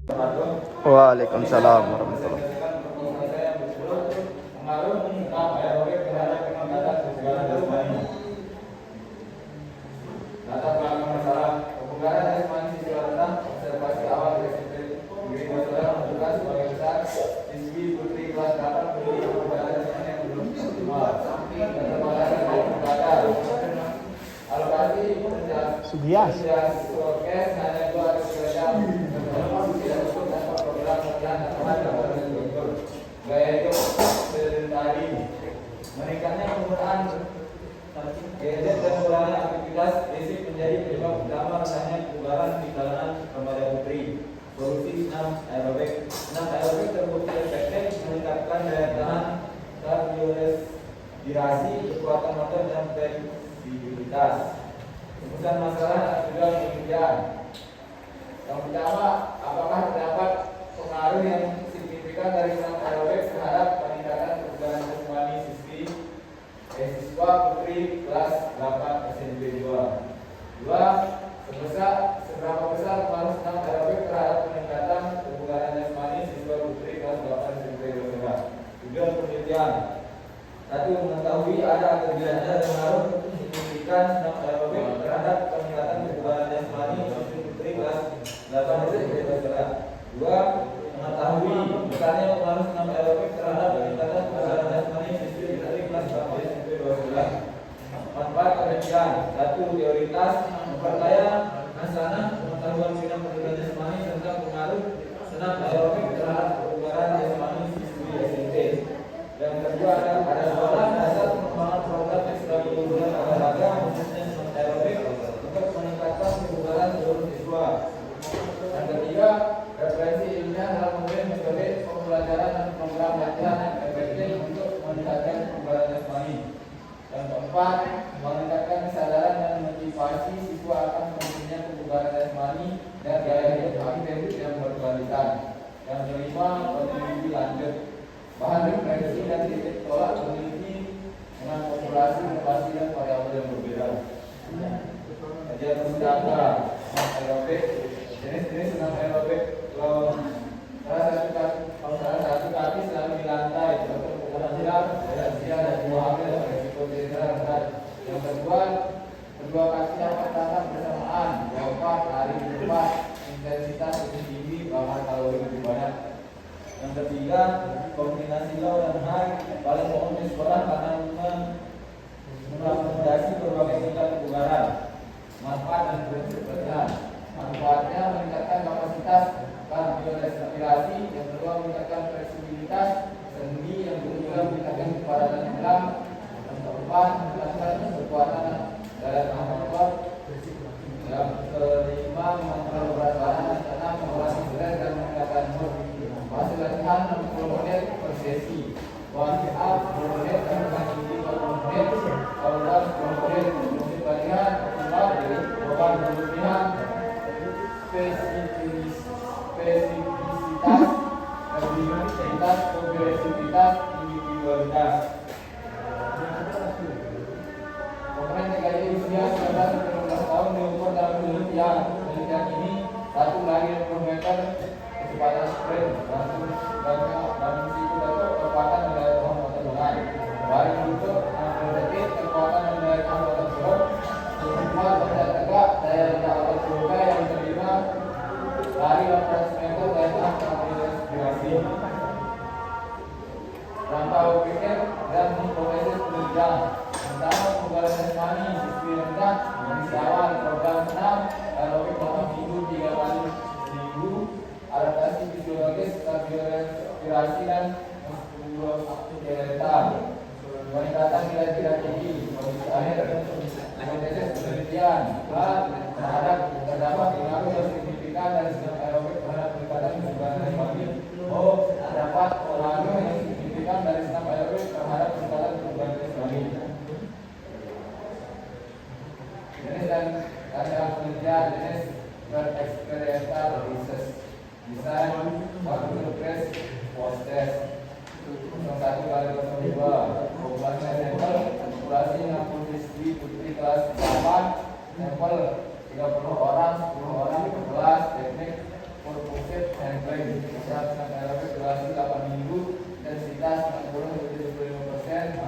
Waalaikumsalam warahmatullahi. Data pelanggan masalah kebugaran dan ekspansi siswa tentang observasi awal dari SMP Negeri 2 Saudara menunjukkan sebagai besar siswi putri kelas 8 memiliki kebugaran yang belum optimal. Keterbatasan dari pembelajar. Alokasi Sugias. Sukes hanya 2 atau 3 jam. Tidak cukup tanpa program latihan tambahan dapat menunjukkan gaya hidup sedentari. Meningkatnya penggunaan gadget dan kurangnya aktivitas fisik menjadi penyebab utama rendahnya kebugaran di kalangan remaja putri. Solusi senam aerobik. Senam aerobik terbukti efektif meningkatkan daya tahan kardiorespirasi, kekuatan motor dan fleksibilitas. Rumusan masalah juga demikian. Yang pertama, apakah terdapat pengaruh yang signifikan dari senam aerobik terhadap peningkatan kebugaran jasmani siswa putri kelas 8 SMP 2. Seberapa besar pengaruh senam aerobik terhadap peningkatan kebugaran jasmani siswa putri kelas 8 SMP 2? Tujuan penelitian. 1. Mengetahui ada atau tidaknya pengaruh signifikan senam aerobik terhadap peningkatan kebugaran jasmani siswa putri kelas 8 SMP 2. 2. Mengetahui besarnya pengaruh senam aerobik terhadap peningkatan kebugaran jasmani siswa putri kelas 8 SMP 2. Manfaat penelitian. 1. Prioritas memperkaya hasanah pengetahuan bidang pendidikan jasmani tentang pengaruh senam aerobik terhadap kebugaran jasmani siswi SMP. Yang kedua ada sekolah dasar pengembangan program ekstrakurikuler olahraga khususnya senam aerobik untuk meningkatkan kebugaran seluruh siswa. Yang ketiga, referensi ilmiah dalam memberi metode pembelajaran dan program latihan yang efektif untuk meningkatkan kebugaran jasmani. Yang keempat, meningkatkan kesadaran dan motivasi siswa akan pentingnya kebugaran jasmani dan gaya hidup aktif yang berkualitas. Yang kelima, peneliti lanjut. Bahan referensi dan titik tolak peneliti dengan populasi, lokasi dan variabel yang berbeda. Kajian pustaka aerobik. Jenis-jenis senam aerobik. Salah satu kaki selalu di lantai, contoh penghasilan, lansia dan ibu hamil berisiko cedera berat. Yang kedua kaki dapat tatap bersamaan, lompat, lari di tempat, intensitas lebih tinggi, bakar kalori lebih banyak. Yang ketiga, kombinasi low dan high, paling umum di sekolah karena mengakomodasi berbagai tingkat kebugaran. Manfaat dan prinsip latihan. Manfaatnya meningkatkan kapasitas kardiorespirasi, yang kedua meningkatkan fleksibilitas sendi, yang ketiga meningkatkan kepadatan tulang, yang keempat meningkatkan kekuatan daya tahan motor, yang kelima mengontrol berat badan dan keenam mengurangi stres dan meningkatkan mood. Hasil latihan 60 menit per sesi. Warm up 10 menit dan berlanjut 40 menit. Countdown 10 menit. Musim latihan optimal dari beban berlebihan, spesifisitas, intensitas, progresivitas, individualitas. Komponen TKJ usia 19-19 tahun diukur dalam penelitian. Penelitian ini 1 lari 20 meter kecepatan sprint, bangun siku datuk kekuatan dan daya tahan motor lengan, baring lutut 60 detik kekuatan dan daya tahan motor perut, kedua berdaya tegak daya rendah otot punggung, yang kelima lari 800 meter daya tahan kardiorespirasi. Rangka berpikir dan hipotesis penelitian. Pertama, kebugaran jasmani siswi rendah mengisi awal program senam aerobik malam minggu 3 kali seminggu, adaptasi fisiologis kardiorespirasi dan muskuloskeletal, peningkatan nilai tidak tinggi, kondisi akhir, hipotesis penelitian. Terdapat pengaruh yang signifikan dari senam aerobik terhadap peningkatan kebugaran jasmani. Terdapat pengaruh yang signifikan dari senam aerobik terhadap peningkatan kebugaran jasmani. Jenis dan hasil penelitian. Jenis bereksperimental research, desain, waktu press, post test. 1 kali 02. Populasi sampel, populasi 60 siswi putri kelas 8, sampel Usaha tenaga aerobik durasi 8 minggu, intensitas 60-75%,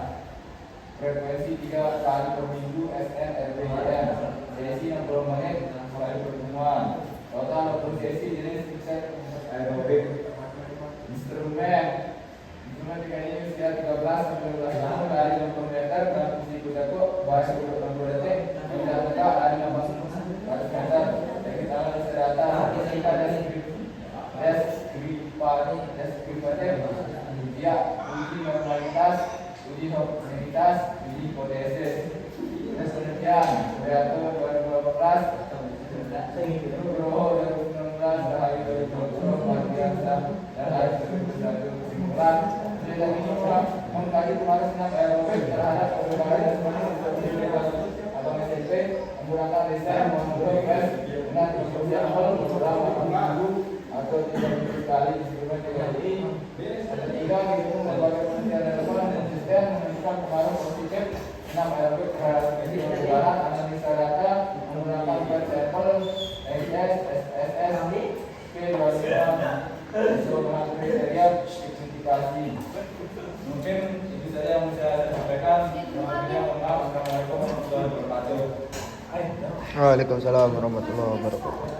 frekuensi 3 kali per minggu, SN, RPM, sesi 60 menit, sekali pertemuan, total 20 sesi jenis fixed aerobik. Instrumen jika ini usia 13 sampai 15 tahun, lari 60 meter, dan fungsi kudaku bahasa 60 detik, tidak tegak, lari 100 meter, kaki tangan istirahat, kita deskriptif, ya, uji normalitas, uji homogenitas, uji hipotesis. Tes penelitian, Beato 2012, Nugroho 2019, Rahayu 2020, Mardiansa, dan Hari 2021 simpulan. Penelitian ini mengkaji pengaruh senam aerobik terhadap pegawai dan penyelidikan Abang SMP menggunakan desain monografis dengan instruksi sampel beberapa minggu atau 3 minggu sekali. Instrumen ini ketiga itu berbagai penelitian relevan dan sistem menunjukkan pengaruh positif senam aerobik terhadap penyebaran analisa data menggunakan blood sampel SS, SSS, P25 dengan kriteria signifikasi. Mungkin itu saja yang bisa saya sampaikan. Assalamualaikum warahmatullahi wabarakatuh. Waalaikumsalam warahmatullahi wabarakatuh.